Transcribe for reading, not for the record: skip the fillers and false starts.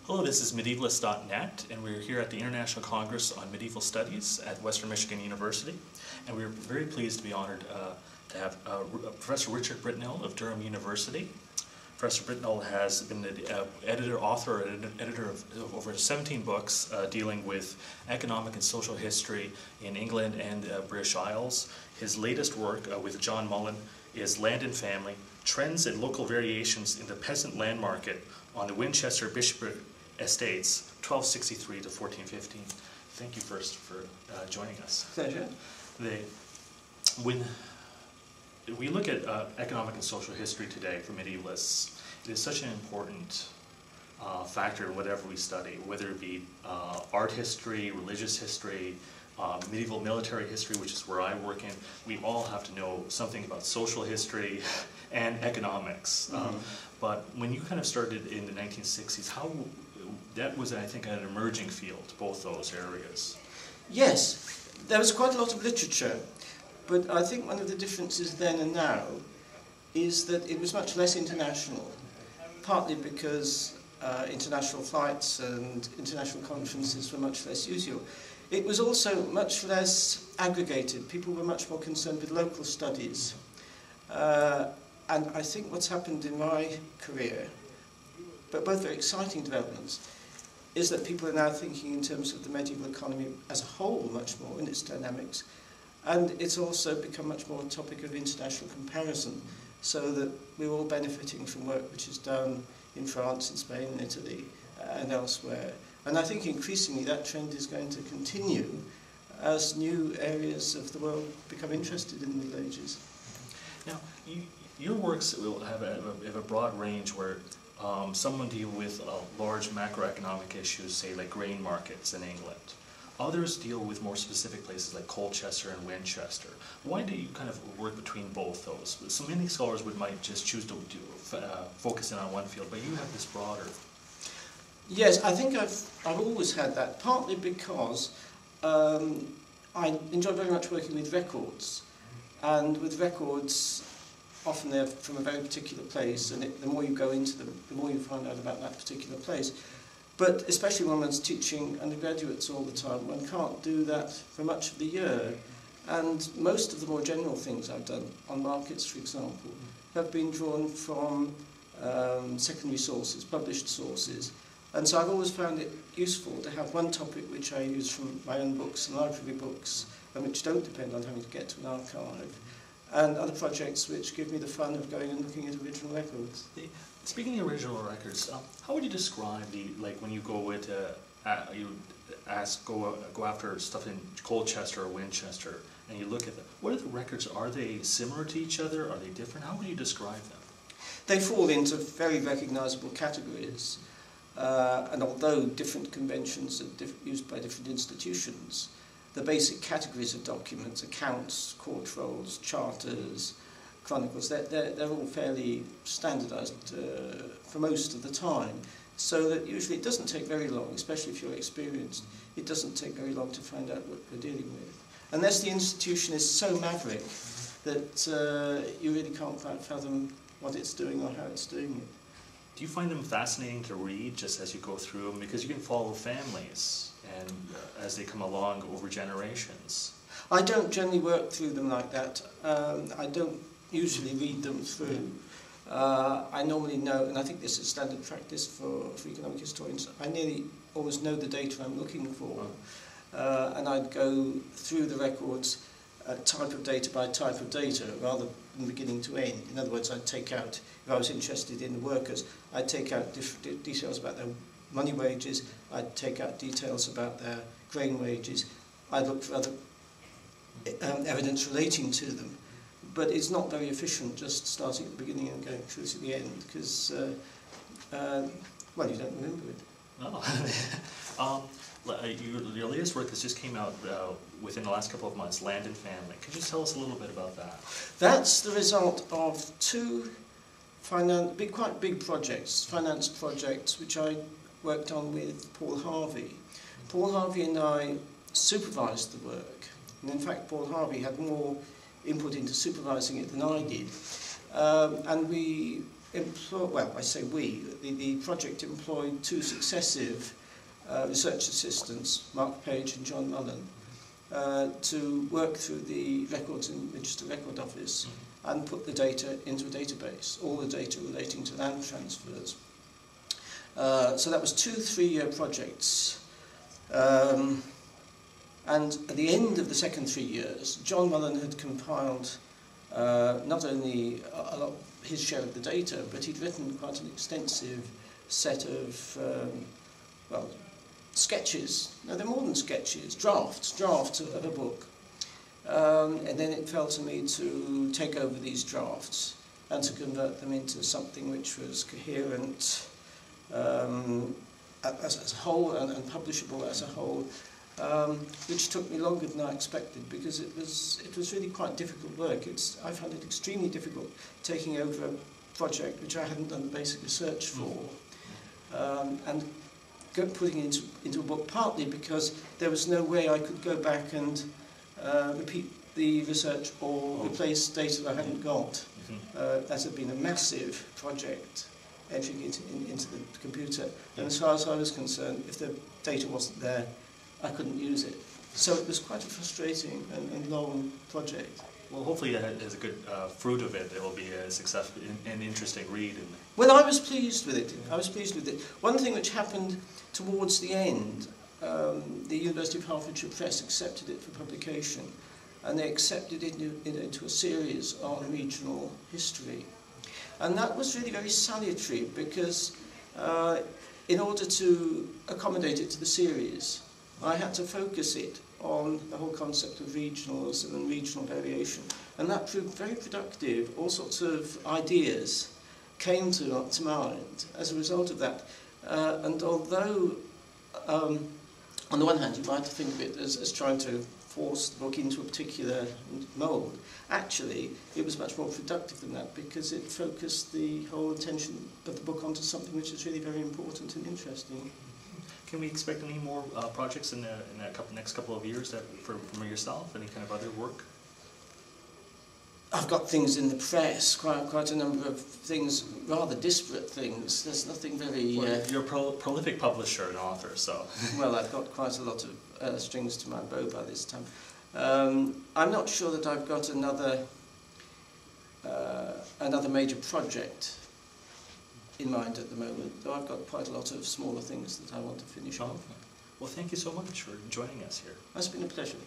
Hello, this is medievalist.net, and we're here at the International Congress on Medieval Studies at Western Michigan University. And we're very pleased to be honored to have Professor Richard Britnell of Durham University. Professor Britnell has been the editor of over 17 books dealing with economic and social history in England and British Isles. His latest work with John Mullen is Land and Family, Trends and Local Variations in the Peasant Land Market on the Winchester Bishopric Estates, 1263 to 1415. Thank you first for joining us. Pleasure. When we look at economic and social history today for medievalists, it is such an important factor in whatever we study, whether it be art history, religious history, medieval military history, which is where I work in. We all have to know something about social history and economics. But when you kind of started in the 1960s, that was, I think, an emerging field, both those areas. Yes, there was quite a lot of literature, but I think one of the differences then and now is that it was much less international, partly because international flights and international conferences were much less usual. It was also much less aggregated. People were much more concerned with local studies. And I think what's happened in my career, but both very exciting developments, is that people are now thinking in terms of the medieval economy as a whole much more in its dynamics. And it's also become much more a topic of international comparison, so that we're all benefiting from work which is done in France, in Spain, in Italy, and elsewhere. And I think increasingly that trend is going to continue as new areas of the world become interested in the Middle Ages. Now, your works will have a broad range where some deal with large macroeconomic issues, say like grain markets in England. Others deal with more specific places like Colchester and Winchester. Why do you kind of work between both those? So many scholars might just choose to focus in on one field, but you have this broader. Yes, I think I've always had that, partly because I enjoy very much working with records, and with records often they're from a very particular place, and the more you go into them, the more you find out about that particular place. But especially when one's teaching undergraduates all the time, one can't do that for much of the year. And most of the more general things I've done, on markets for example, have been drawn from secondary sources, published sources. And so I've always found it useful to have one topic which I use from my own books and library books, and which don't depend on having to get to an archive, and other projects which give me the fun of going and looking at original records. Speaking of original records, how would you describe when you go with go after stuff in Colchester or Winchester, and you look at them? What are the records? Are they similar to each other? Are they different? How would you describe them? They fall into very recognisable categories, and although different conventions are used by different institutions, the basic categories of documents, accounts, court rolls, charters, chronicles, they're all fairly standardised for most of the time, so that usually it doesn't take very long, especially if you're experienced, it doesn't take very long to find out what we're dealing with. Unless the institution is so maverick that you really can't quite fathom what it's doing or how it's doing it. Do you find them fascinating to read just as you go through them? Because you can follow families and as they come along over generations. I don't generally work through them like that. I don't usually read them through. I normally know, and I think this is standard practice for economic historians, I nearly always know the data I'm looking for. And I'd go through the records type of data by type of data rather than beginning to end. In other words, I'd take out, if I was interested in the workers, I'd take out details about their money wages, I'd take out details about their grain wages, I'd look for other evidence relating to them. But it's not very efficient just starting at the beginning and going through to the end, because, well, you don't remember it. Oh. Your latest work that just came out within the last couple of months, Land and Family. Could you tell us a little bit about that? That's the result of two quite big projects, finance projects, which I worked on with Paul Harvey. Paul Harvey and I supervised the work, and in fact Paul Harvey had more input into supervising it than I did. And we well, I say we, the project employed two successive research assistants, Mark Page and John Mullen, to work through the records in Register Record Office and put the data into a database, all the data relating to land transfers. So that was 2 3-year projects. And at the end of the second 3 years, John Mullen had compiled not only a lot his share of the data, but he'd written quite an extensive set of well, sketches. No, they're more than sketches, drafts of a book. And then it fell to me to take over these drafts and to convert them into something which was coherent as a whole and publishable as a whole, which took me longer than I expected because it was really quite difficult work. I found it extremely difficult taking over a project which I hadn't done basic research for, and putting it into a book, partly because there was no way I could go back and repeat the research or replace data that I hadn't got. That had been a massive project, entering it into the computer. And as far as I was concerned, if the data wasn't there, I couldn't use it. So it was quite a frustrating and long project. Well, hopefully as a good fruit of it, it will be a successful and interesting read. Well, I was pleased with it. I was pleased with it. One thing which happened towards the end, the University of Hertfordshire Press accepted it for publication, and they accepted it into a series on regional history. And that was really very salutary because in order to accommodate it to the series, I had to focus it on the whole concept of regionals and regional variation. And that proved very productive. All sorts of ideas came to mind as a result of that. And although, on the one hand, you might think of it as trying to force the book into a particular mould, actually, it was much more productive than that because it focused the whole attention of the book onto something which is really very important and interesting. Can we expect any more projects in the next couple of years from yourself? Any kind of other work? I've got things in the press, quite a number of things, rather disparate things. There's nothing very... Well, you're a prolific publisher and author, so... Well, I've got quite a lot of strings to my bow by this time. I'm not sure that I've got another major project in mind at the moment, though I've got quite a lot of smaller things that I want to finish off. Well, thank you so much for joining us here. It's been a pleasure.